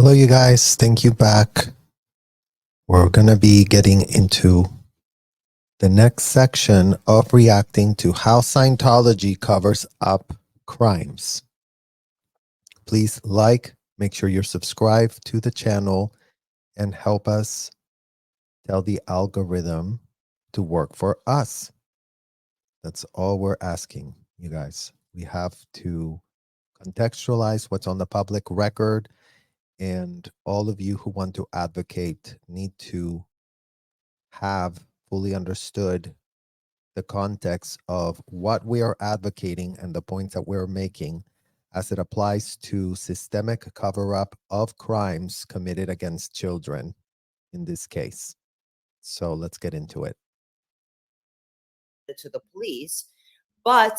Hello, you guys. Thank you back. We're going to be getting into the next section of reacting to how Scientology covers up crimes. Please make sure you're subscribed to the channel, and help us tell the algorithm to work for us. That's all we're asking, you guys. We have to contextualize what's on the public record, and all of you who want to advocate need to have fully understood the context of what we are advocating and the points that we're making as it applies to systemic cover-up of crimes committed against children in this case. So let's get into it. To the police, but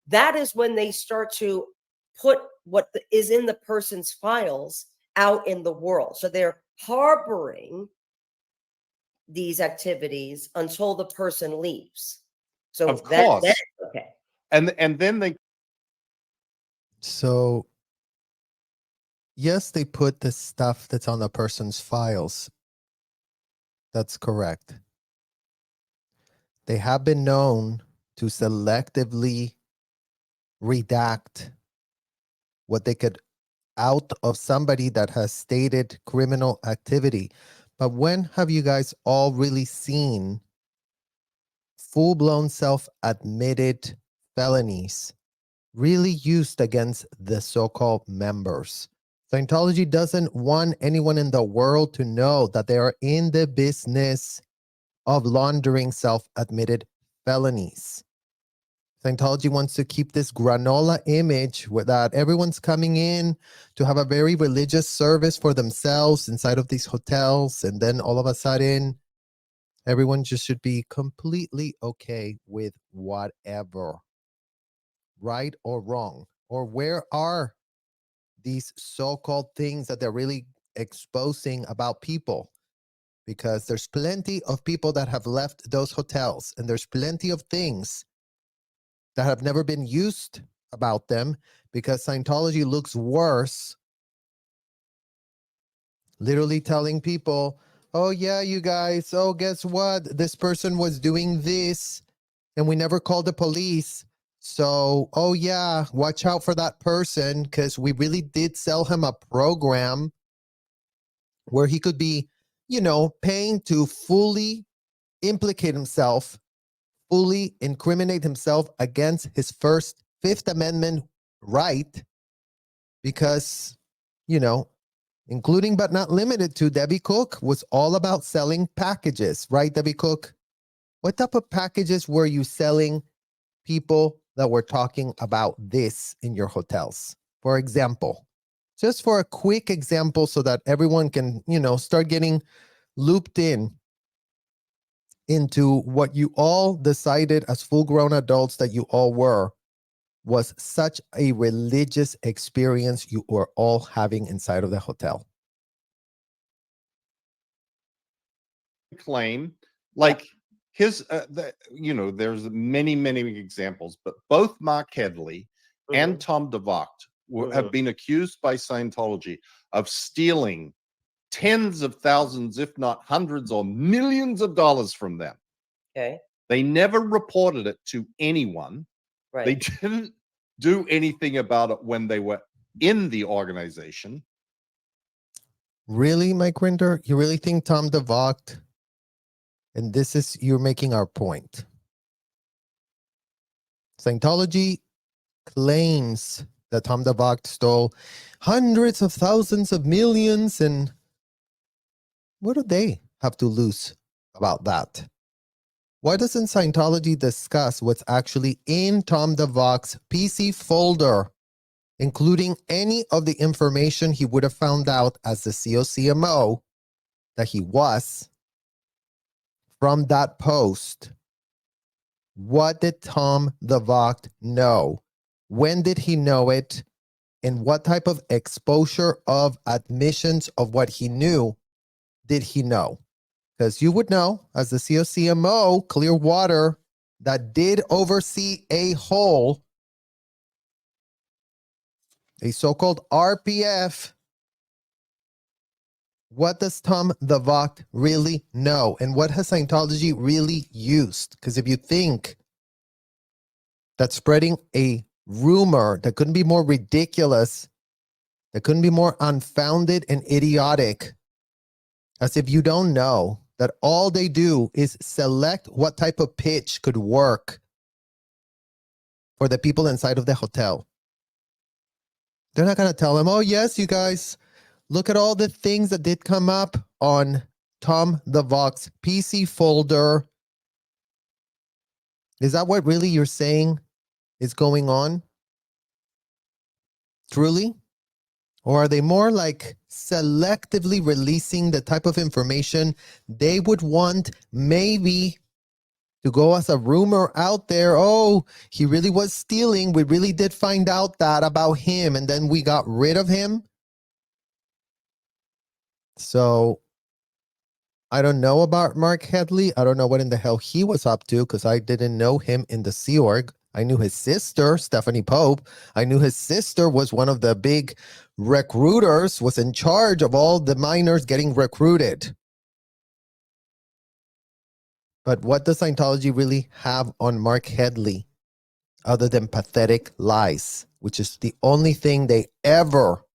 that is when they start to put what is in the person's files out in the world. So they're harboring these activities until the person leaves. So of course, that's okay. And then they. So yes, they put the stuff that's on the person's files. That's correct. They have been known to selectively redact what they could out of somebody that has stated criminal activity. But when have you guys all really seen full-blown self-admitted felonies really used against the so-called members? Scientology doesn't want anyone in the world to know that they are in the business of laundering self-admitted felonies. Scientology wants to keep this granola image that everyone's coming in to have a very religious service for themselves inside of these hotels, and then all of a sudden, everyone just should be completely okay with whatever, right or wrong. Or where are these so-called things that they're really exposing about people? Because there's plenty of people that have left those hotels, and there's plenty of things that have never been used about them, because Scientology looks worse. Literally telling people, oh yeah, you guys, oh, guess what? This person was doing this and we never called the police. So, oh yeah, watch out for that person, because we really did sell him a program where he could be, paying to fully implicate himself, fully incriminate himself against his first Fifth Amendment right, because, including but not limited to, Debbie Cook was all about selling packages, right, Debbie Cook? What type of packages were you selling people that were talking about this in your hotels? For example, just for a quick example so that everyone can, start getting looped into what you all decided as full-grown adults that you all were, was such a religious experience you were all having inside of the hotel. Claim like his, there's many examples, but both Mark Headley and Tom DeVocht have been accused by Scientology of stealing tens of thousands, if not hundreds or millions of dollars from them. Okay. They never reported it to anyone. Right. They didn't do anything about it when they were in the organization. Really, Mike Rinder? You really think Tom DeVocht, and you're making our point. Scientology claims that Tom DeVocht stole hundreds of thousands of millions, and what do they have to lose about that? Why doesn't Scientology discuss what's actually in Tom DeVocht's PC folder, including any of the information he would have found out as the COCMO that he was from that post? What did Tom DeVocht know? When did he know it? And what type of exposure of admissions of what he knew did he know? Because you would know, as the COCMO, Clearwater, that did oversee a so-called RPF, What does Tom the Vogt really know? And what has Scientology really used? Because if you think that spreading a rumor that couldn't be more ridiculous, that couldn't be more unfounded and idiotic, as if you don't know that all they do is select what type of pitch could work for the people inside of the hotel. They're not going to tell them, oh, yes, you guys, look at all the things that did come up on Tom the Vogt's PC folder. Is that what really you're saying is going on? Truly? Or are they more like selectively releasing the type of information they would want maybe to go as a rumor out there? Oh, he really was stealing. We really did find out that about him, and then we got rid of him. So I don't know about Mark Headley. I don't know what in the hell he was up to because I didn't know him in the Sea Org. I knew his sister, Stephanie Pope. I knew his sister was one of the big recruiters, was in charge of all the minors getting recruited. But what does Scientology really have on Mark Headley other than pathetic lies, which is the only thing they ever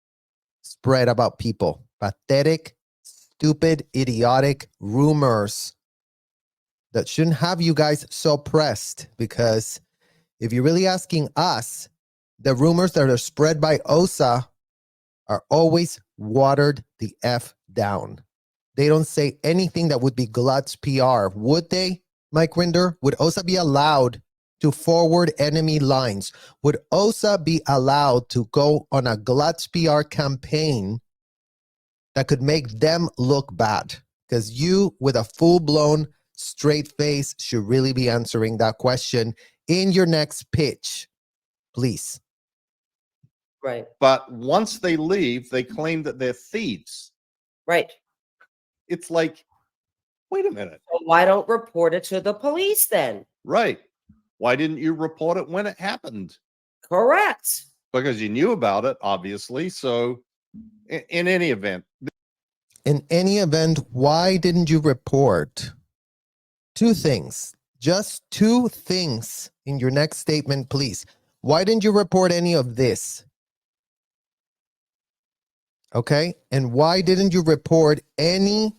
spread about people? Pathetic, stupid, idiotic rumors that shouldn't have you guys so pressed, because if you're really asking us, the rumors that are spread by OSA are always watered the F down. They don't say anything that would be Glutz PR. Would they, Mike Rinder? Would OSA be allowed to forward enemy lines? Would OSA be allowed to go on a Glutz PR campaign that could make them look bad? Because you, with a full-blown straight face, should really be answering that question in your next pitch, please. Right. But once they leave, they claim that they're thieves. Right. It's like, wait a minute. So why don't report it to the police then? Right. Why didn't you report it when it happened? Correct. Because you knew about it, obviously. So in any event. In any event, why didn't you report? Two things. Just two things in your next statement, please. Why didn't you report any of this? Okay. And why didn't you report any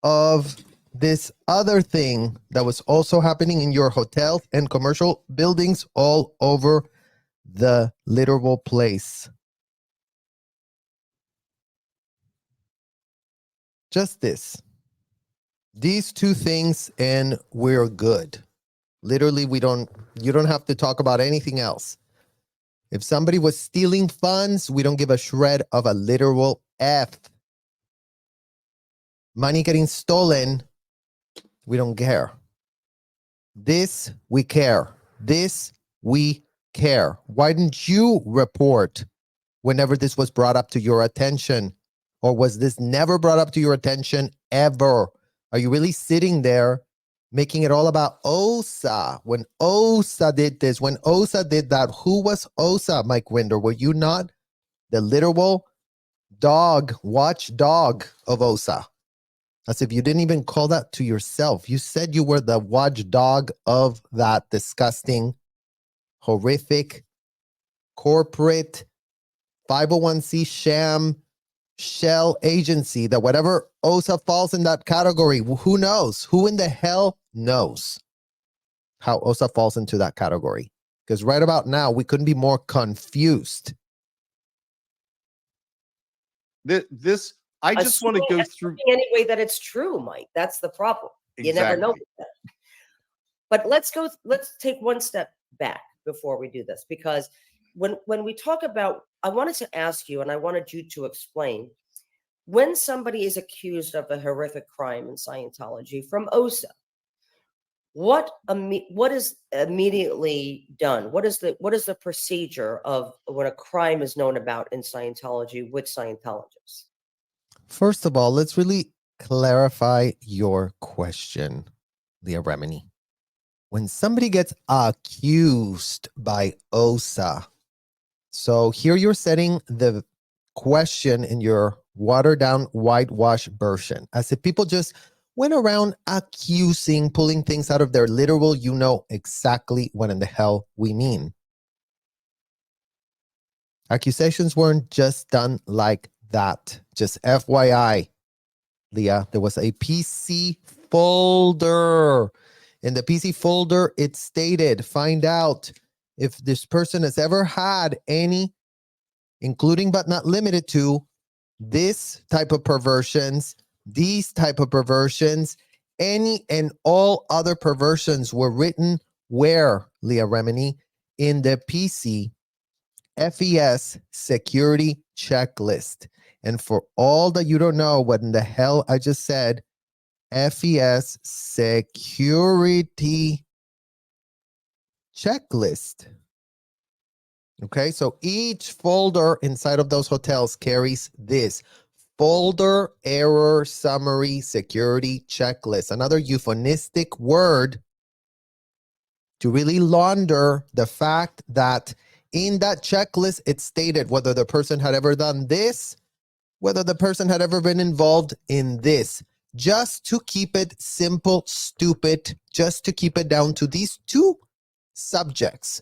of this other thing that was also happening in your hotel and commercial buildings all over the literal place? Just this. These two things and we're good. Literally, you don't have to talk about anything else. If somebody was stealing funds, we don't give a shred of a literal F. Money getting stolen, we don't care. This, we care. This, we care. Why didn't you report whenever this was brought up to your attention? Or was this never brought up to your attention ever? Are you really sitting there making it all about OSA? When OSA did this, when OSA did that, who was OSA, Mike Rinder? Were you not the literal watchdog of OSA? As if you didn't even call that to yourself. You said you were the watchdog of that disgusting, horrific, corporate, 501c sham, shell agency, that whatever OSA falls in that category, who knows? Who in the hell knows how OSA falls into that category? Because right about now, we couldn't be more confused. I just want to go through anyway that it's true, Mike. That's the problem. You never know. But let's take one step back before we do this, because when we talk about, I wanted to ask you, and I wanted you to explain, when somebody is accused of a horrific crime in Scientology from OSA, what is immediately done? What is the procedure of when a crime is known about in Scientology with Scientologists? First of all, let's really clarify your question, Leah Remini. When somebody gets accused by OSA, so here you're setting the question in your watered down, whitewash version, as if people just went around accusing, pulling things out of their literal, you know exactly what in the hell we mean. Accusations weren't just done like that. Just FYI, Leah, there was a PC folder. In the PC folder, it stated, find out if this person has ever had any, including but not limited to, this type of perversions, these type of perversions, any and all other perversions were written where, Leah Remini? In the PC FES security checklist. And for all that you don't know what in the hell I just said, FES security checklist. Okay, so each folder inside of those hotels carries this folder error summary security checklist, another euphemistic word to really launder the fact that in that checklist it stated whether the person had ever done this, whether the person had ever been involved in this, just to keep it simple, stupid, just to keep it down to these two subjects.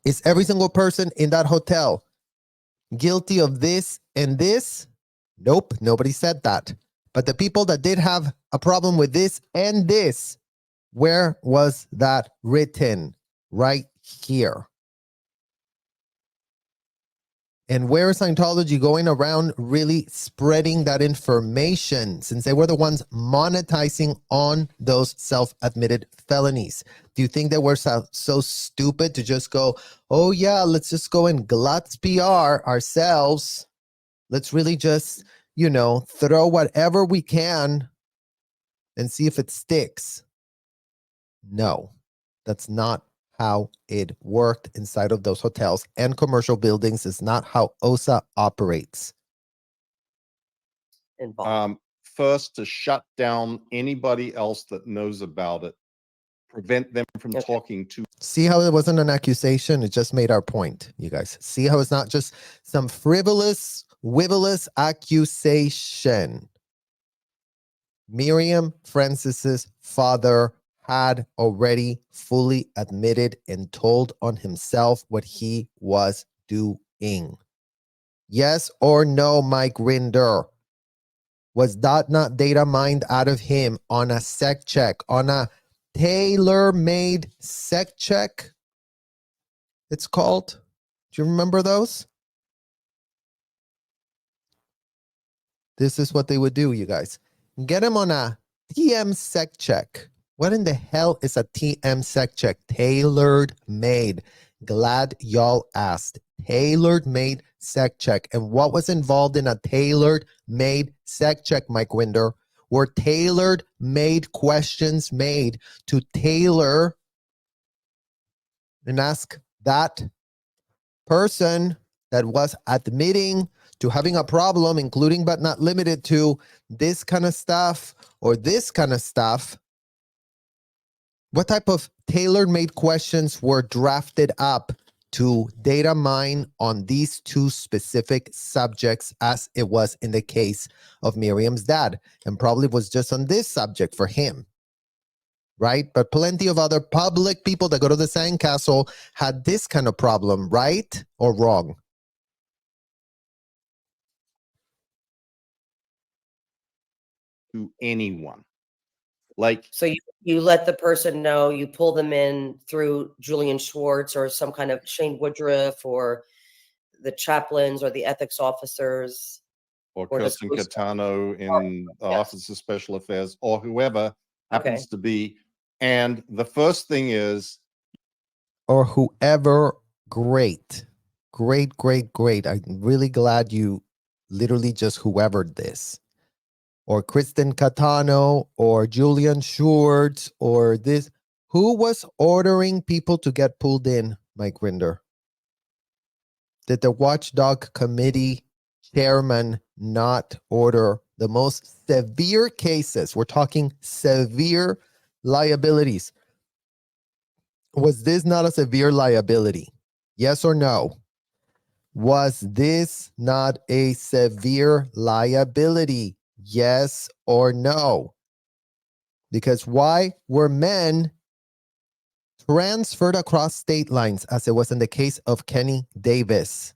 Is every single person in that hotel guilty of this and this? Nope, nobody said that. But the people that did have a problem with this and this, where was that written? Right here. And where is Scientology going around really spreading that information, since they were the ones monetizing on those self-admitted felonies? Do you think they were so stupid to just go, oh yeah, let's just go and glut PR ourselves. Let's really just, you know, throw whatever we can and see if it sticks? No, that's not how it worked inside of those hotels and commercial buildings. Is not how OSA operates. First, to shut down anybody else that knows about it, prevent them from talking to. See how it wasn't an accusation? It just made our point, you guys. See how it's not just some frivolous, accusation. Miriam Francis's father had already fully admitted and told on himself what he was doing. Yes or no, Mike Rinder? Was that not data mined out of him on a sec check, on a tailor-made sec check? It's called. Do you remember those? This is what they would do, you guys. Get him on a TM sec check. What in the hell is a TM sec check? Tailored made. Glad y'all asked. Tailored made sec check. And what was involved in a tailored made sec check, Mike Winder? Were tailored made questions made to tailor and ask that person that was admitting to having a problem, including but not limited to this kind of stuff or this kind of stuff. What type of tailor-made questions were drafted up to data mine on these two specific subjects, as it was in the case of Miriam's dad, and probably was just on this subject for him, right? But plenty of other public people that go to the sandcastle had this kind of problem, right or wrong? To anyone. Like, so you let the person know, you pull them in through Julian Schwartz or some kind of Shane Woodruff or the chaplains or the ethics officers. Or Kirsten Catano in the Office of Special Affairs, or whoever happens to be. And the first thing is, or whoever, great. I'm really glad you literally just whoevered this. Or Kristen Catano, or Julian Schwartz, or this. Who was ordering people to get pulled in, Mike Rinder? Did the Watchdog Committee chairman not order the most severe cases? We're talking severe liabilities. Was this not a severe liability? Yes or no? Was this not a severe liability? Yes or no? Because why were men transferred across state lines, as it was in the case of Kenny Davis,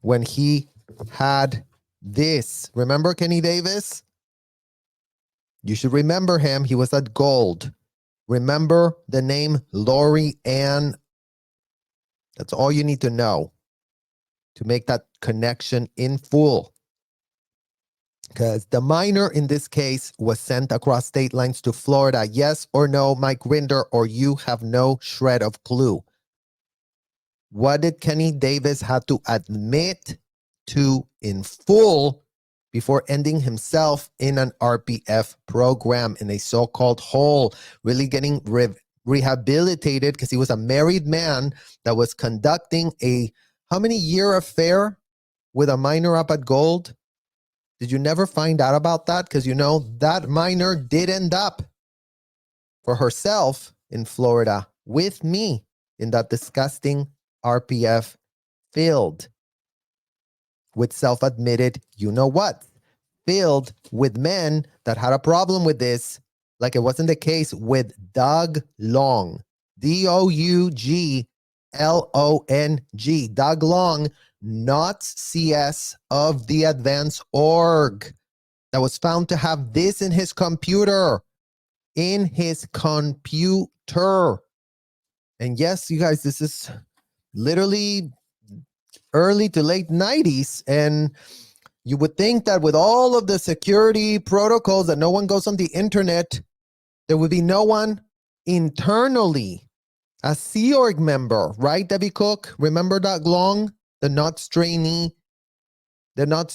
when he had this? Remember Kenny Davis? You should remember him. He was at Gold. Remember the name Lori Ann. That's all you need to know to make that connection in full. Because the minor in this case was sent across state lines to Florida. Yes or no, Mike Rinder, or you have no shred of clue. What did Kenny Davis have to admit to in full before ending himself in an RPF program, in a so-called hole, really getting rehabilitated because he was a married man that was conducting a how many year affair with a minor up at Gold? Did you never find out about that? Because you know that minor did end up for herself in Florida with me in that disgusting RPF field with self-admitted, you know what, filled with men that had a problem with this, like it wasn't the case with Doug Long, Douglong, Doug Long, not CS of the Advance Org, that was found to have this in his computer. In his computer. And yes, you guys, this is literally early to late 90s. And you would think that with all of the security protocols that no one goes on the internet, there would be no one internally, a Sea Org member, right, Debbie Cook? Remember Doug Long, the not trainee, the not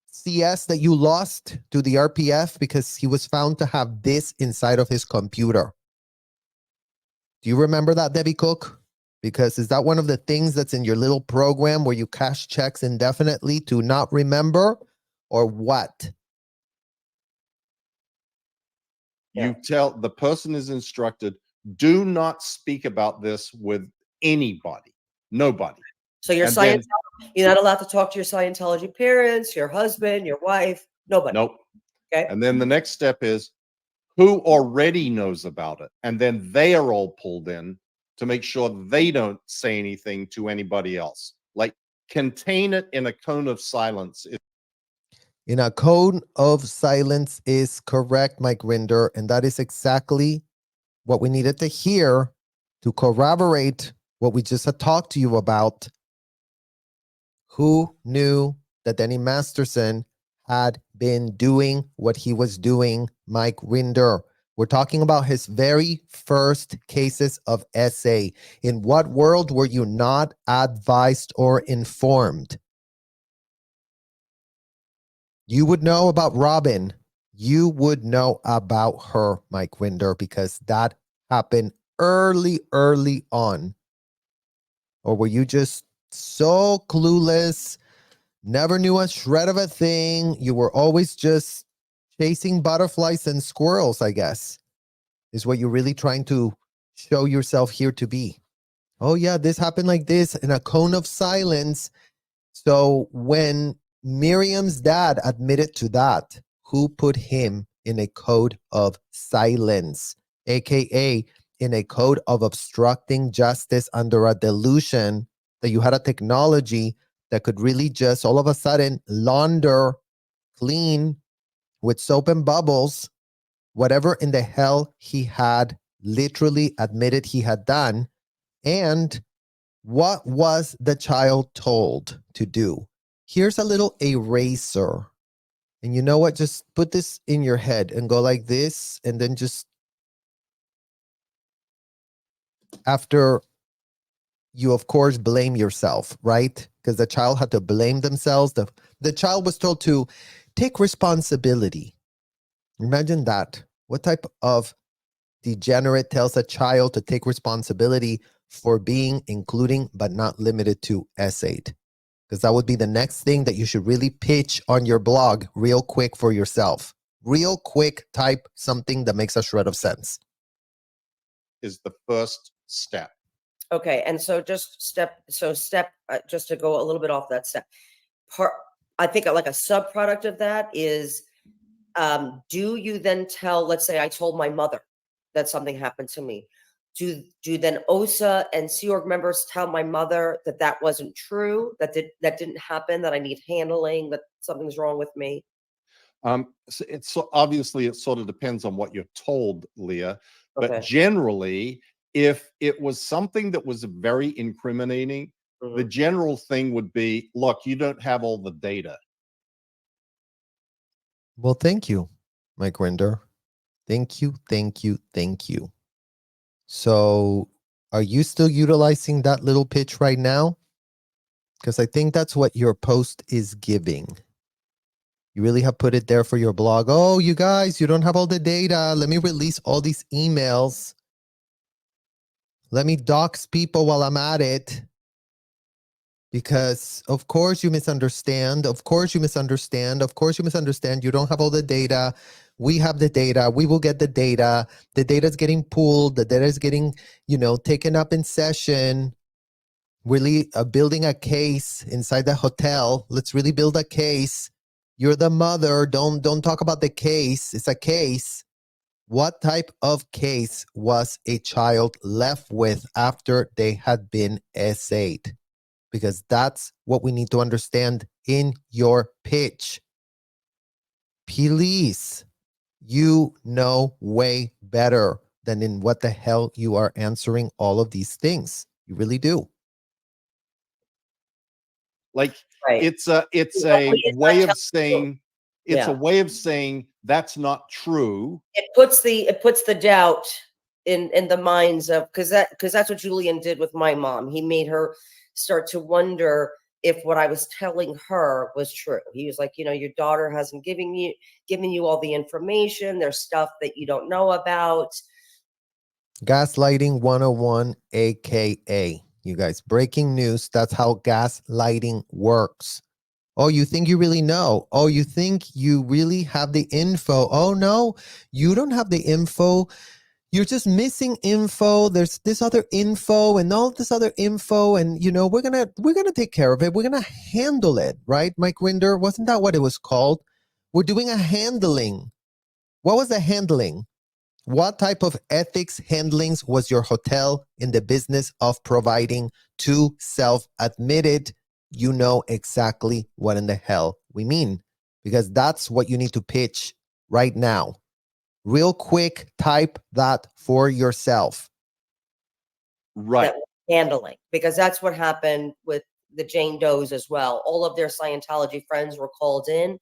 CS that you lost to the RPF because he was found to have this inside of his computer. Do you remember that, Debbie Cook? Because is that one of the things that's in your little program where you cash checks indefinitely to not remember, or what? You tell the person is instructed, do not speak about this with anybody, nobody. So your And then- you're not allowed to talk to your Scientology parents, your husband, your wife, nobody. Nope. Okay. And then the next step is who already knows about it. And then they are all pulled in to make sure they don't say anything to anybody else. Like contain it in a cone of silence. In a cone of silence is correct, Mike Rinder. And that is exactly what we needed to hear to corroborate what we just had talked to you about. Who knew that Danny Masterson had been doing what he was doing, Mike Rinder? We're talking about his very first cases of SA. In what world were you not advised or informed? You would know about Robin. You would know about her, Mike Rinder, because that happened early on. Or were you just so clueless, never knew a shred of a thing? You were always just chasing butterflies and squirrels, I guess, is what you're really trying to show yourself here to be. Oh yeah, this happened like this in a cone of silence. So when Miriam's dad admitted to that, who put him in a code of silence, aka in a code of obstructing justice under a delusion that you had a technology that could really just all of a sudden launder, clean with soap and bubbles, whatever in the hell he had literally admitted he had done. And what was the child told to do? Here's a little eraser. And you know what? Just put this in your head and go like this. And then just after you, of course, blame yourself, right? Because the child had to blame themselves. The child was told to take responsibility. Imagine that. What type of degenerate tells a child to take responsibility for being, including, but not limited to S8? Because that would be the next thing that you should really pitch on your blog real quick for yourself. Real quick, type something that makes a shred of sense. Is the first step. Okay, and so just just to go a little bit off that step. Part I think like a subproduct of that is, do you then tell, let's say I told my mother that something happened to me. Do then OSA and Sea Org members tell my mother that that wasn't true, that didn't happen, that I need handling, that something's wrong with me? So it's so obviously it sort of depends on what you're told, Leah. But Okay. generally, if it was something that was very incriminating, the Mhm. general thing would be, look, you don't have all the data. Well, thank you, Mike Rinder. Thank you, thank you, thank you. So, are you still utilizing that little pitch right now? Because I think that's what your post is giving. You really have put it there for your blog. Oh, you guys, you don't have all the data. Let me release all these emails. Let me dox people while I'm at it. Because of course you misunderstand. Of course you misunderstand. Of course you misunderstand. You don't have all the data. We have the data. We will get the data. The data is getting pulled. The data is getting, taken up in session. Really building a case inside the hotel. Let's really build a case. You're the mother. Don't talk about the case. It's a case. What type of case was a child left with after they had been essayed? Because that's what we need to understand in your pitch. Please, you know way better than in what the hell you are answering all of these things. You really do. Like Right. it's Exactly, a it's not way of telling you. saying Yeah. that's not true. It puts the doubt in the minds of, because that's what Julian did with my mom. He made her start to wonder if what I was telling her was true. He was like, your daughter hasn't given you all the information. There's stuff that you don't know about. Gaslighting 101, AKA. You guys, breaking news. That's how gaslighting works. Oh, you think you really know? Oh, you think you really have the info? Oh, no, you don't have the info. You're just missing info. There's this other info and all this other info. And, we're going to take care of it. We're going to handle it. Right, Mike Rinder? Wasn't that what it was called? We're doing a handling. What was the handling? What type of ethics handlings was your hotel in the business of providing to self-admitted? You know exactly what in the hell we mean, because that's what you need to pitch right now. Real quick, type that for yourself. Right. That handling, because that's what happened with the Jane Does as well. All of their Scientology friends were called in,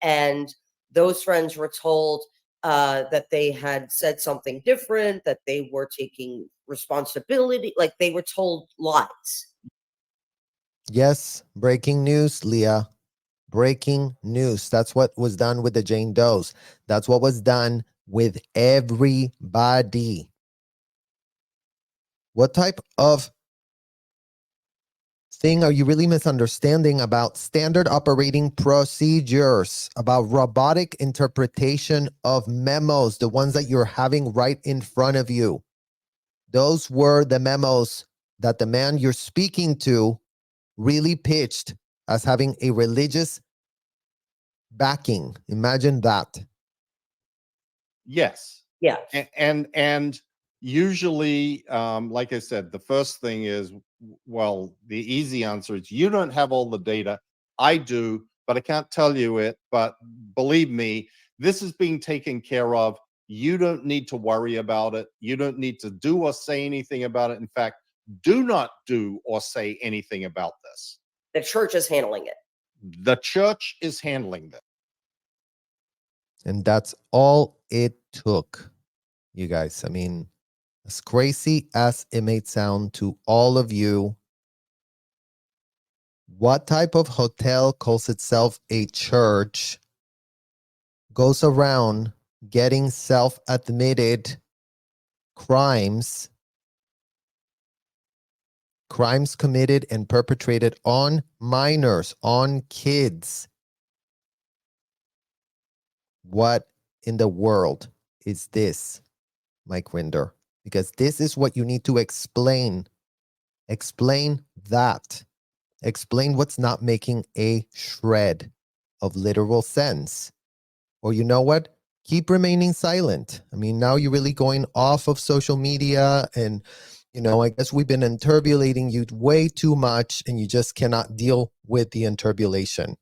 and those friends were told that they had said something different, that they were taking responsibility, like they were told lies. Yes, breaking news, Leah. Breaking news. That's what was done with the Jane Does. That's what was done with everybody. What type of thing are you really misunderstanding about standard operating procedures, about robotic interpretation of memos, the ones that you're having right in front of you? Those were the memos that the man you're speaking to really pitched as having a religious backing. Imagine that. Yes. Yeah. And usually, like I said, the first thing is, well, the easy answer is you don't have all the data. I do, but I can't tell you it. But believe me, this is being taken care of. You don't need to worry about it. You don't need to do or say anything about it. In fact, do not do or say anything about this. The church is handling it. The church is handling this. And that's all it took, you guys. I mean, as crazy as it may sound to all of you, what type of hotel calls itself a church, goes around getting self-admitted crimes committed and perpetrated on minors, on kids? What in the world is this, Mike Rinder? Because this is what you need to explain Explain that. Explain what's not making a shred of literal sense. Or you know what? Keep remaining silent. I mean, now you're really going off of social media, and, you know, I guess we've been interbulating you way too much, and you just cannot deal with the interbulation.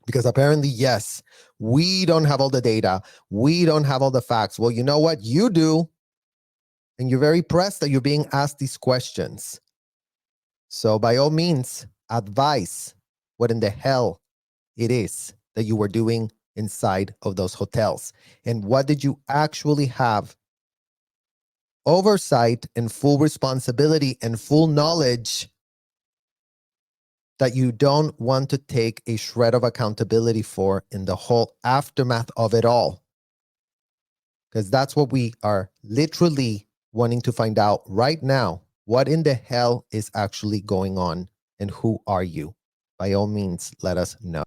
Because apparently, yes, we don't have all the data. We don't have all the facts. Well, you know what? You do. And you're very pressed that you're being asked these questions. So by all means, advise what in the hell it is that you were doing inside of those hotels. And what did you actually have oversight and full responsibility and full knowledge that you don't want to take a shred of accountability for in the whole aftermath of it all? Because that's what we are literally wanting to find out right now. What in the hell is actually going on, and who are you? By all means, let us know.